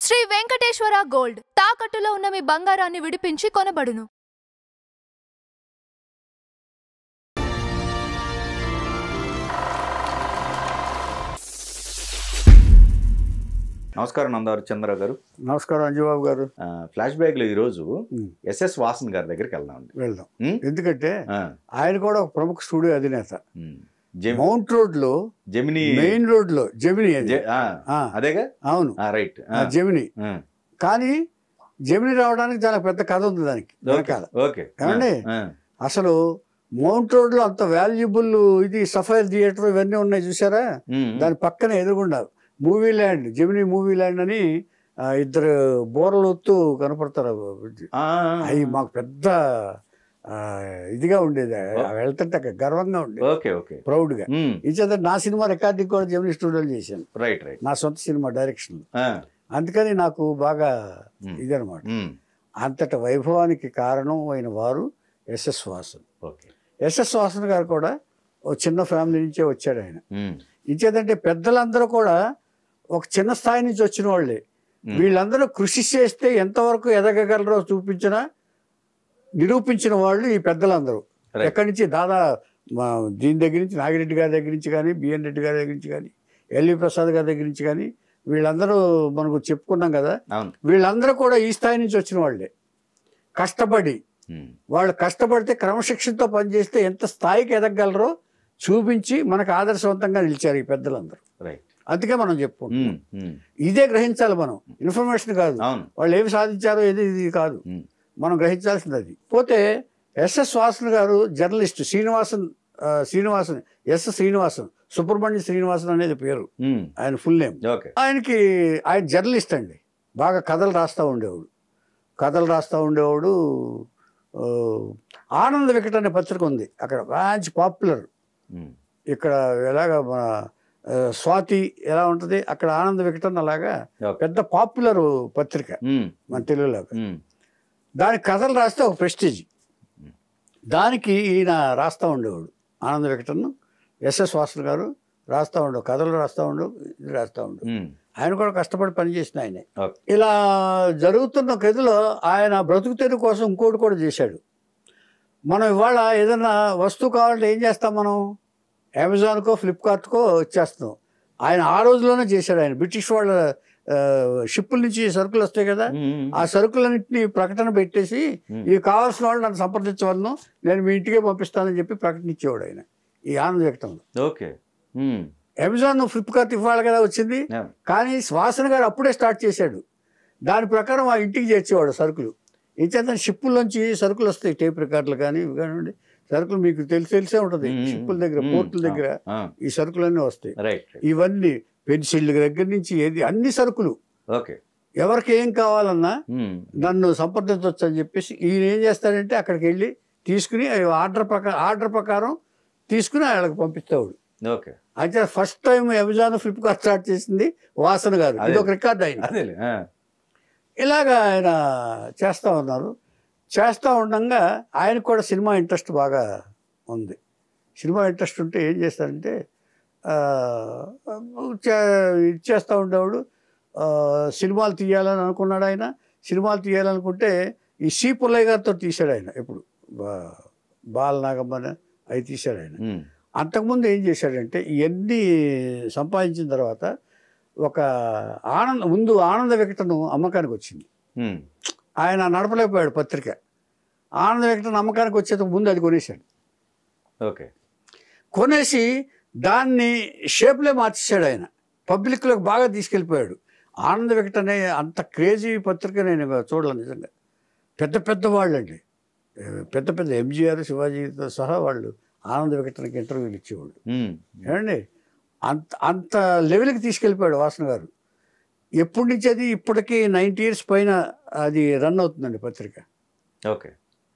Shri Venkateswara gold తాకట్టులో ఉన్న మీ బంగారాన్ని విడిపించి కొనబడును. నమస్కారం నందారు చంద్రరావు గారు. నమస్కారం అంజుబాబు గారు. ఫ్లాష్ బ్యాక్ లో ఈ రోజు ఎస్ఎస్ వాసన్ గారి దగ్గరికి వెళ్దాం. ఎందుకంటే ఆయన కూడా ఒక ప్రముఖ స్టూడియో అధినేత. మౌంట్ రోడ్ లో జెమిని, మెయిన్ రోడ్ లో జెమిని అదేగా. అవును, రైట్. జెమిని. కానీ జెమిని రావడానికి చాలా పెద్ద కథ ఉంది దానికి వెనకాల. ఏమండి, అసలు మౌంట్ రోడ్ లో అంత వాల్యుబుల్ ఇది సఫైర్ థియేటర్ ఇవన్నీ ఉన్నాయి చూసారా, దాని పక్కన ఎదురుగుండా movie land, Gemini movie land అని ఇద్దరు బోర్లొత్తు కనపడతారు. అవి మాకు పెద్ద ఇదిగా ఉండేది, వెళ్తుంటే గర్వంగా ఉండేది, ప్రౌడ్ గా. ఇచ్చేత నా సినిమా రికార్డింగ్ కూడా జెమిని స్టూడియోలో చేశాను, నా సొంత సినిమా డైరెక్షన్. అందుకని నాకు బాగా ఇదనమాట. అంతటి వైభవానికి కారణం అయిన వారు ఎస్ఎస్ వాసన్. ఎస్ఎస్ వాసన్ గారు కూడా ఒక చిన్న ఫ్యామిలీ నుంచే వచ్చాడు ఆయన. ఇచ్చేదంటే పెద్దలందరూ కూడా ఒక చిన్న స్థాయి నుంచి వచ్చిన వాళ్ళే. వీళ్ళందరూ కృషి చేస్తే ఎంతవరకు ఎదగగలరో నిరూపించిన వాళ్ళు ఈ పెద్దలందరూ. ఎక్కడి నుంచి దీని దగ్గర నుంచి నాగిరెడ్డి గారి దగ్గర నుంచి కానీ, బిఎన్ రెడ్డి గారి దగ్గర నుంచి కానీ, ఎల్వి ప్రసాద్ గారి దగ్గర నుంచి కానీ, వీళ్ళందరూ మనకు చెప్పుకున్నాం కదా, వీళ్ళందరూ కూడా ఈ స్థాయి నుంచి వచ్చిన వాళ్ళే. కష్టపడి వాళ్ళు కష్టపడితే క్రమశిక్షణతో పనిచేస్తే ఎంత స్థాయికి ఎదగగలరో చూపించి మనకు ఆదర్శవంతంగా నిలిచారు ఈ పెద్దలందరూ. అందుకే మనం చెప్పుకుంటాం. ఇదే గ్రహించాలి మనం, ఇన్ఫర్మేషన్ కాదు. వాళ్ళు ఏమి సాధించారో ఇది కాదు, మనం గ్రహించాల్సింది అది. పోతే ఎస్ఎస్ వాసన్ గారు జర్నలిస్ట్. శ్రీనివాసన్ ఎస్ శ్రీనివాసన్, సుబ్రహ్మణ్య శ్రీనివాసన్ అనేది పేరు, ఆయన ఫుల్ నేమ్. ఆయన జర్నలిస్ట్ అండి. బాగా కథలు రాస్తూ ఉండేవాడు. ఆనంద వికట్ అనే పత్రిక ఉంది అక్కడ, మంచి పాపులర్. ఇక్కడ ఎలాగ మన స్వాతి ఎలా ఉంటుంది, అక్కడ ఆనంద వికటన్ అలాగా పెద్ద పాపులర్ పత్రిక మన తెలుగులాగా. దానికి కథలు రాస్తే ఒక ప్రెస్టీజ్. దానికి ఈయన రాస్తూ ఉండేవాడు, ఆనంద వికటన్. ఎస్ఎస్ వాసన్ గారు రాస్తూ ఉండవు, కథలు రాస్తూ ఉండవు, ఇది రాస్తూ ఉండవు. ఆయన కూడా కష్టపడి పనిచేసిన ఆయనే. ఇలా జరుగుతున్న గదిలో ఆయన బ్రతుకు తెరువు కోసం ఇంకోటి కూడా చేశాడు. మనం ఇవాళ ఏదైనా వస్తువు కావాలంటే ఏం చేస్తాం, మనం అమెజాన్కో ఫ్లిప్కార్ట్కో ఇచ్చేస్తాం. ఆయన ఆ రోజుల్లోనే చేశాడు. ఆయన బ్రిటిష్ వాళ్ళ షిప్పుల నుంచి సరుకులు వస్తాయి కదా, ఆ సరుకులన్నింటినీ ప్రకటన పెట్టేసి ఇవి కావాల్సిన వాళ్ళు నన్ను సంప్రదించవలను, నేను మీ ఇంటికే పంపిస్తానని చెప్పి ప్రకటన ఇచ్చేవాడు ఆయన ఈ ఆనంద వ్యక్తంలో. అమెజాన్ ఫ్లిప్కార్ట్ ఇవ్వాలి కదా వచ్చింది, కానీ వాసన్ గారు అప్పుడే స్టార్ట్ చేశాడు. దాని ప్రకారం ఆ ఇంటికి చేర్చేవాడు సరుకులు. ఇంచేత షిప్పుల్లోంచి సరుకులు వస్తాయి, టేప్ రికార్డులు కానీ ఇవి కానివ్వండి, సరుకులు మీకు తెలిసే ఉంటుంది. షిప్పుల దగ్గర, పోర్టుల దగ్గర ఈ సరుకులన్నీ వస్తాయి. ఇవన్నీ పెన్సిళ్ళ దగ్గర నుంచి అన్ని సరుకులు ఎవరికి ఏం కావాలన్నా నన్ను సంప్రదించవచ్చు అని చెప్పేసి ఈయన ఏం చేస్తాడంటే అక్కడికి వెళ్ళి తీసుకుని ఆర్డర్ ప్రకారం తీసుకుని వాళ్ళకి పంపిస్తాడు. అయితే first time Amazon Flipkart start చేసింది వాసన్ గారు. ఇది ఒక రికార్డ్ ఆయన. ఇలాగా ఆయన చేస్తూ ఉన్నారు. చేస్తూ ఉండగా ఆయనకు కూడా సినిమా ఇంట్రెస్ట్ బాగా ఉంది. సినిమా ఇంట్రెస్ట్ ఉంటే ఏం చేస్తారంటే చేస్తూ ఉండేవాడు. సినిమాలు తీయాలని అనుకున్నాడు ఆయన. సినిమాలు తీయాలనుకుంటే ఈ సి పుల్లయ్య గారితో తీశాడు ఆయన. ఎప్పుడు బాలనాగమ్మని అవి తీశాడు ఆయన. అంతకుముందు ఏం చేశాడంటే ఇవన్నీ సంపాదించిన తర్వాత ఒక ముందు ఆనంద వికటను అమ్మకానికి వచ్చింది. ఆయన నడపలేకపోయాడు పత్రిక. ఆనంద వికటను అమ్మకానికి వచ్చేందుకు ముందు అది కొనేశాడు. కొనేసి దాన్ని షేప్లే మార్చేశాడు ఆయన. పబ్లిక్లోకి బాగా తీసుకెళ్ళిపోయాడు. ఆనంద వికట్ అనే అంత క్రేజీ పత్రిక నేను చూడలేదు నిజంగా. పెద్ద వాళ్ళండి, పెద్ద ఎంజీఆర్, శివాజీతో సహా వాళ్ళు ఆనంద వికటన్కి ఇంటర్వ్యూలు ఇచ్చేవాళ్ళు. ఏమండి, అంత లెవెల్కి తీసుకెళ్ళిపోయాడు వాసన్ గారు. ఎప్పటి నుంచి అది ఇప్పటికీ 90 years పైన అది రన్ అవుతుందండి పత్రిక.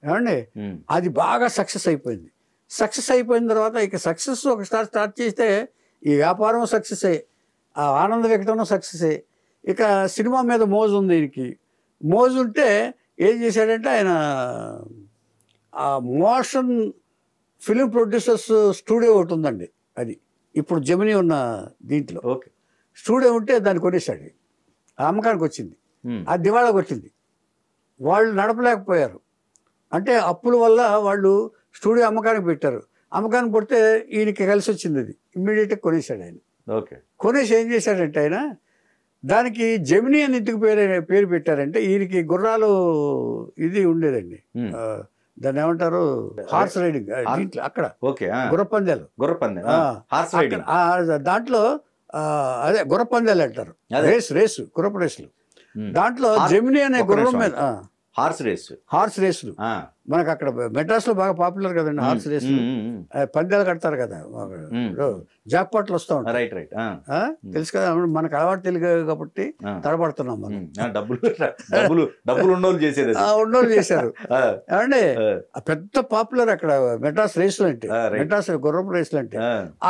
ఏమండి, అది బాగా సక్సెస్ అయిపోయింది. సక్సెస్ అయిపోయిన తర్వాత ఇక సక్సెస్ ఒకసారి స్టార్ట్ చేస్తే ఈ వ్యాపారం సక్సెసే, ఆ ఆనంద వికటనం సక్సెసే. ఇక సినిమా మీద మోజు ఉంది ఈయనకి. మోజు ఉంటే ఏం చేశాడంటే ఆయన ఆ మోషన్ ఫిలిం ప్రొడ్యూసర్స్ స్టూడియో ఒకటి ఉందండి, అది ఇప్పుడు జెమిని ఉన్న దీంట్లో స్టూడియో ఉంటే దాన్ని కొనేసాడు. అమ్మకానికి వచ్చింది. అది దివాళా కొట్టింది. వాళ్ళు నడపలేకపోయారు. అంటే అప్పుల వల్ల వాళ్ళు స్టూడియో అమ్మకానికి పెట్టారు. అమ్మకానికి పెడితే ఈయనకి కలిసి వచ్చింది. అది ఇమ్మీడియట్గా కొనేసాడు ఆయన. ఓకే. కొనేసి ఏం చేశాడంటే ఆయన దానికి జెమినీ అని ఎందుకు పేరు పెట్టారంటే ఈయనకి గుర్రాలు ఇది ఉండేదండి. దాన్ని ఏమంటారు, హార్స్ రైడింగ్. దీంట్లో అక్కడ గుర్రపందాలు, హార్స్ రైడింగ్ దాంట్లో అదే గుర్రపందాలు అంటారు. రేసు గుర్రపు రేసులు. దాంట్లో జెమినీ అనే గుర్రం మీద హార్స్ రేసులు మనకు అక్కడ మెడ్రాస్ లో బాగా పాపులర్ కదండి హార్స్ రేసులు. పందాలు కడతారు కదా, జాక్పాట్లు వస్తూ ఉంటాయి. తెలుసు కదా, మనకు అలవాటు తెలియదు కాబట్టి తడబడుతున్నాం మనం. డబ్బులు ఉన్నోళ్ళు చేశారు ఏమండి. పెద్ద పాపులర్ అక్కడ మెడ్రాస్ రేసులు అంటే, మెడ్రాస్ గుర్రపు రేసులు అంటే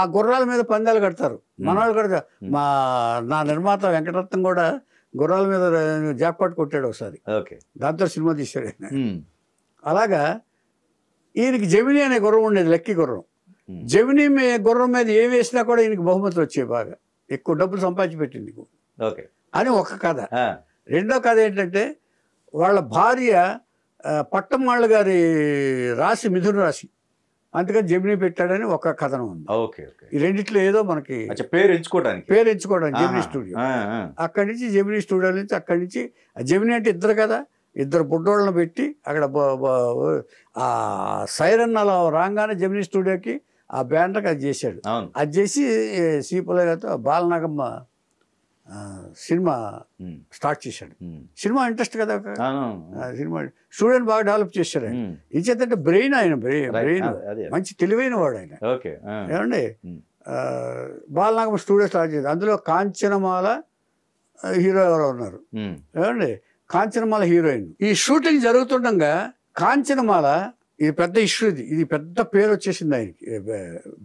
ఆ గుర్రాల మీద పందాలు కడతారు. మనవాళ్ళు కడతారు. నా నిర్మాత వెంకటరత్నం కూడా గుర్రాల మీద జాక్పాట్ కొట్టాడు ఒకసారి. దాంతో సినిమా తీశాడు ఆయన. అలాగా ఈయనకి జెమినీ అనే గుర్రం ఉండేది, లక్కీ గుర్రం. జెమినీ గుర్రం మీద ఏం వేసినా కూడా ఈయనకి బహుమతులు వచ్చాయి, బాగా ఎక్కువ డబ్బులు సంపాదించి పెట్టింది అని ఒక కథ. రెండో కథ ఏంటంటే వాళ్ళ భార్య పట్టమ్మాళ్ళ గారి రాశి మిథున రాశి, అందుకని జెమినీ పెట్టాడని ఒక కథనం ఉంది. ఈ రెండిట్లో ఏదో మనకి పేరు ఎంచుకోవడానికి జెమినీ స్టూడియో. అక్కడి నుంచి జెమినీ స్టూడియో నుంచి అక్కడి నుంచి జెమినీ అంటే ఇద్దరు కదా, ఇద్దరు బుడ్డోళ్ళని పెట్టి అక్కడ ఆ సైరన్ అలా రాగానే జెమినీ స్టూడియోకి ఆ బ్యానర్కి అది చేశాడు. అది చేసి సీపుల గారితో బాలనాగమ్మ సినిమా స్టార్ట్ చేశాడు. సినిమా ఇంట్రెస్ట్ కదా, సినిమా స్టూడెంట్ బాగా డెవలప్ చేశాడు ఆయన. ఇచ్చేదంటే బ్రెయిన్, ఆయన బ్రెయిన్ మంచి తెలివైన వాడు ఆయన. ఏమండి బాలనాగమ్మ స్టూడియో స్టార్ట్ చేశాడు. అందులో కాంచనమాల హీరో ఎవరో ఉన్నారు ఏమండి, కాంచనమాల హీరోయిన్. ఈ షూటింగ్ జరుగుతుండగా కాంచనమాల ఇది పెద్ద ఇష్యూ, ఇది పెద్ద పేరు వచ్చేసింది ఆయనకి,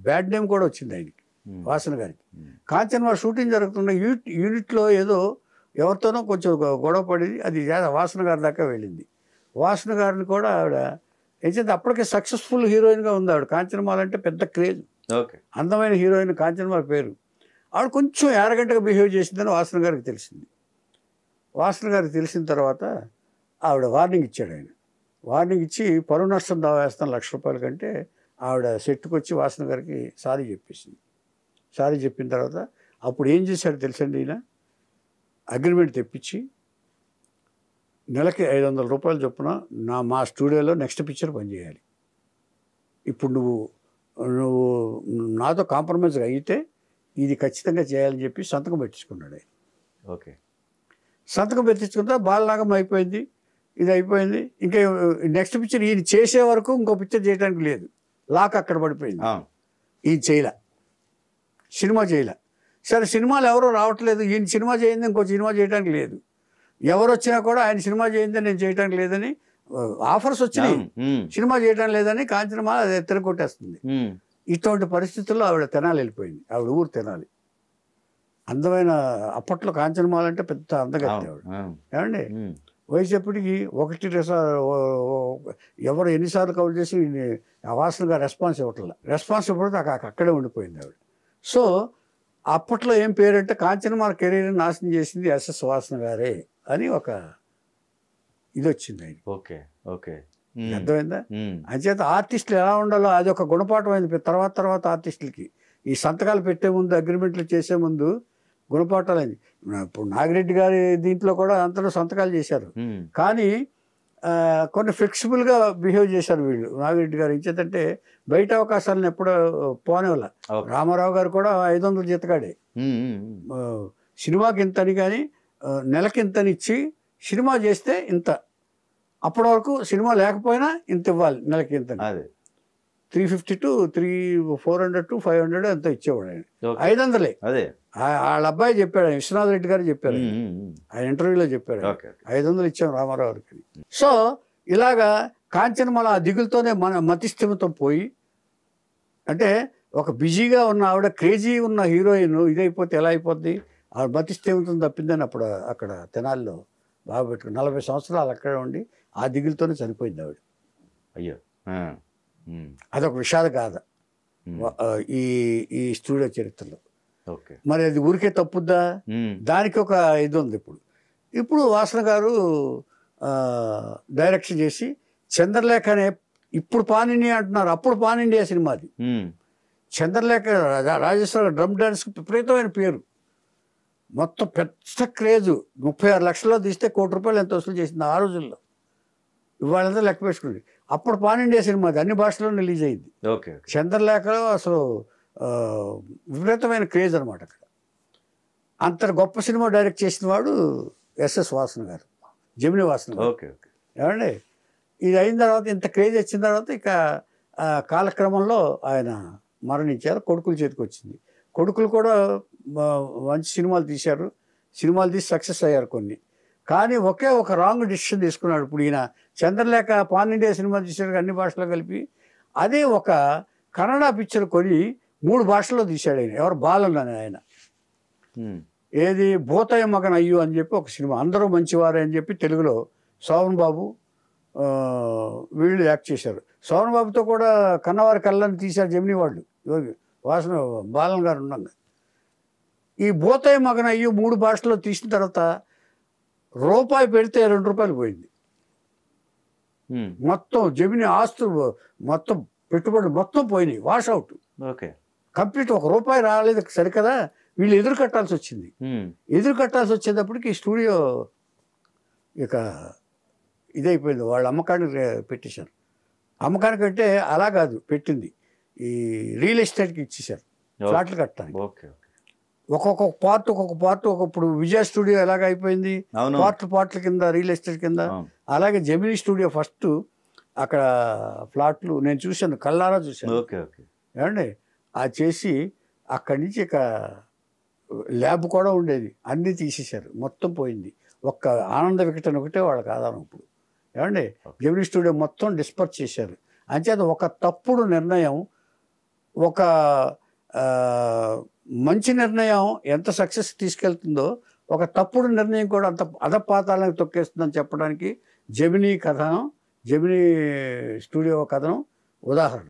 బ్యాడ్ నేమ్ కూడా వచ్చింది ఆయనకి, వాసన గారికి. కాంచనమాల షూటింగ్ జరుగుతున్న యూనిట్లో ఏదో ఎవరితోనో కొంచెం గొడవ పడింది, అది వాసన గారి దాకా వెళ్ళింది. వాసన గారిని కూడా ఆవిడ ఏం చేద్దాం, అప్పటికే సక్సెస్ఫుల్ హీరోయిన్గా ఉంది ఆవిడ. కాంచనమాల అంటే పెద్ద క్రేజ్, అందమైన హీరోయిన్ కాంచనమాల పేరు. ఆవిడ కొంచెం యారగంటగా బిహేవ్ చేసిందని వాసన గారికి తెలిసింది. వాసన గారికి తెలిసిన తర్వాత ఆవిడ వార్నింగ్ ఇచ్చాడు ఆయన. వార్నింగ్ ఇచ్చి పరువు నష్టం దావా వేస్తాను ₹1,00,000 కంటే ఆవిడ సెట్టుకు వచ్చి వాసన గారికి సారీ చెప్పేసింది. సారీ చెప్పిన తర్వాత అప్పుడు ఏం చేశాడు తెలుసండి, ఈయన అగ్రిమెంట్ తెప్పించి నెలకి ₹500 చొప్పున మా స్టూడియోలో నెక్స్ట్ పిక్చర్ పనిచేయాలి, ఇప్పుడు నువ్వు నాతో కాంప్రమైజ్ అయితే ఇది ఖచ్చితంగా చేయాలని చెప్పి సంతకం పెట్టించుకున్నాడు ఆయన. సంతకం పెట్టించుకుంటే బాలనాగం అయిపోయింది, ఇది అయిపోయింది. ఇంకా నెక్స్ట్ పిక్చర్ ఈయన చేసే వరకు ఇంకో పిక్చర్ చేయడానికి లేదు, లాక్ అక్కడ పడిపోయింది. ఈయన చేయలే, సినిమా చేయలే. సరే సినిమాలు ఎవరో రావట్లేదు, ఈయన సినిమా చేయింది ఇంకో సినిమా చేయడానికి లేదు, ఎవరు వచ్చినా కూడా ఆయన సినిమా చేయింది నేను చేయడానికి లేదని ఆఫర్స్ వచ్చినాయి, సినిమా చేయడానికి లేదని కాంచనమాల అది తిరగొట్టేస్తుంది. ఇటువంటి పరిస్థితుల్లో ఆవిడ తెనాలి వెళ్ళిపోయింది. ఆవిడ ఊరు తెనాలి. అందమైన అప్పట్లో కాంచనమాల అంటే పెద్ద అందగత్తే ఆవిడ. ఏమండి వయసు ఎప్పటికి ఒకటి ఎవరు ఎన్నిసార్లు కవర్ చేసి వాసనగా రెస్పాన్స్ ఇవ్వట్లే, రెస్పాన్స్ ఇవ్వడం అక్కడే ఉండిపోయింది ఆవిడ. సో అప్పట్లో ఏం పేరంటే కాంచనమాల కెరీర్ని నాశనం చేసింది ఎస్ఎస్ వాసన గారే అని ఒక ఇది వచ్చింది ఆయన. అర్థమైందా? అంచేత ఆర్టిస్టులు ఎలా ఉండాలో అది ఒక గుణపాఠం అయింది తర్వాత ఆర్టిస్టులకి. ఈ సంతకాలు పెట్టే ముందు, అగ్రిమెంట్లు చేసే ముందు గుణపాఠాలు అయింది. ఇప్పుడు నాగిరెడ్డి గారి దీంట్లో కూడా అంతలో సంతకాలు చేశారు, కానీ కొన్ని ఫ్లెక్సిబుల్గా బిహేవ్ చేశారు వీళ్ళు. నాగిరెడ్డి గారు ఇచ్చేదంటే బయట అవకాశాలను ఎప్పుడో పోనేవాళ్ళ. రామారావు గారు కూడా 500 జీతగాడే, సినిమాకి ఇంతని కానీ నెలకి ఇంతని ఇచ్చి సినిమా చేస్తే ఇంత, అప్పటి వరకు సినిమా లేకపోయినా ఇంత ఇవ్వాలి నెలకి ఇంత, 350 to 400 to 500 అంతా ఇచ్చేవాడు ఆయన. 500 వాళ్ళ అబ్బాయి చెప్పాడు, విశ్వనాథ్ రెడ్డి గారు చెప్పారు, ఆయన ఇంటర్వ్యూలో చెప్పాడు 500 ఇచ్చాం రామారావు గారికి. సో ఇలాగా కాంచనమాల ఆ దిగులతోనే మన మతిస్థిమితం పోయి, అంటే ఒక బిజీగా ఉన్న ఆవిడ, క్రేజీ ఉన్న హీరోయిన్ ఇదైపోతే ఎలా అయిపోద్ది, ఆవిడ మతిస్థిమితం తప్పిందని అప్పుడు అక్కడ తెనాలిలో బాగా పెట్టుకుని 40 సంవత్సరాలు అక్కడే ఉండి ఆ దిగులతోనే చనిపోయింది ఆవిడ. అయ్యో, అదొక విషాద గాథ ఈ స్టూడియో చరిత్రలో. మరి అది ఊరికే తప్పుద్దా? దానికి ఒక ఇది ఉంది. ఇప్పుడు ఇప్పుడు వాసన గారు డైరెక్షన్ చేసి చంద్రలేఖ అనే ఇప్పుడు పాన్ ఇండియా అంటున్నారు, అప్పుడు పాన్ ఇండియా సినిమాది. చంద్రలేఖ రాజేశ్వర డ్రమ్ డాన్స్కి విపరీతమైన పేరు, మొత్తం పెద్ద క్రేజు. 36 లక్షల్లో తీస్తే ₹1,00,00,000 ఎంత వసూలు చేసింది ఆ రోజుల్లో. ఇవాళంతా లెక్క వేసుకోండి. అప్పుడు పాన్ ఇండియా సినిమాది, అన్ని భాషల్లో రిలీజ్ అయింది. చంద్రలేఖలో అసలు విపరీతమైన క్రేజ్ అనమాట. అక్కడ అంత గొప్ప సినిమా డైరెక్ట్ చేసిన వాడు ఎస్ఎస్ వాసన గారు, జెమిని వాసన గారు. ఏమండి ఇది అయిన తర్వాత, ఇంత క్రేజ్ వచ్చిన తర్వాత ఇక కాలక్రమంలో ఆయన మరణించారు. కొడుకుల చేతికి వచ్చింది. కొడుకులు కూడా మంచి సినిమాలు తీశారు, సినిమాలు తీసి సక్సెస్ అయ్యారు కొన్ని. కానీ ఒకే ఒక రాంగ్ డిసిషన్ తీసుకున్నాడు. ఇప్పుడు ఈయన చంద్రలేఖ పాన్ ఇండియా సినిమా తీశాడు అన్ని భాషలో కలిపి. అదే ఒక కన్నడ పిక్చర్ కొని 3 భాషల్లో తీశాడు ఆయన. ఎవరు బాలన్ అని ఆయన. ఏది భూతయ్య మగన్ అయ్యు అని చెప్పి ఒక సినిమా, అందరూ మంచివారే అని చెప్పి తెలుగులో శోభన్ బాబు వీళ్ళు యాక్ట్ చేశారు. శోభన్ బాబుతో కూడా కన్నవారి కళ్ళని తీశారు జెమిని వాళ్ళు, వాసన బాలన్ గారు ఉండగా. ఈ భూతయ్య మగన్ అయ్యు 3 భాషల్లో తీసిన తర్వాత రూపాయి పెడితే ₹2 పోయింది. మొత్తం జెమిని ఆస్తులు మొత్తం పెట్టుబడులు మొత్తం పోయినాయి, వాష్ అవుట్. కంప్లీట్ ₹1 రాలేదు సరికదా, వీళ్ళు ఎదురు కట్టాల్సి వచ్చింది. ఎదురు కట్టాల్సి వచ్చేటప్పటికి స్టూడియో ఇక ఇదైపోయింది. వాళ్ళు అమ్మకానికి పెట్టేశారు. అమ్మకానికి అంటే అలా కాదు పెట్టింది, ఈ రియల్ ఎస్టేట్కి ఇచ్చేశారు ఫ్లాట్లు కట్టడానికి. ఒక్కొక్క పార్ట్ ఒకప్పుడు విజయ స్టూడియో ఎలాగ అయిపోయింది, పార్ట్ల కింద రియల్ ఎస్టేట్ కింద. అలాగే జెమిని స్టూడియో ఫస్ట్ అక్కడ ఫ్లాట్లు నేను చూశాను, కళ్ళారా చూశాను. ఏమండి అది చేసి అక్కడి నుంచి ఇక ల్యాబ్ కూడా ఉండేది, అన్నీ తీసేశారు, మొత్తం పోయింది. ఒక్క ఆనంద వికటన్ ఒకటే వాళ్ళకి ఆధారం ఇప్పుడు. ఏమండి జెమిని స్టూడియో మొత్తం డిస్పర్స్ చేశారు. అంచేత ఒక తప్పుడు నిర్ణయం, ఒక మంచి నిర్ణయం ఎంత సక్సెస్ తీసుకెళ్తుందో, ఒక తప్పుడు నిర్ణయం కూడా అంత అధపాతాలకు తొక్కేస్తుందని చెప్పడానికి జెమిని కథనం, జెమిని స్టూడియో కథనం ఉదాహరణ.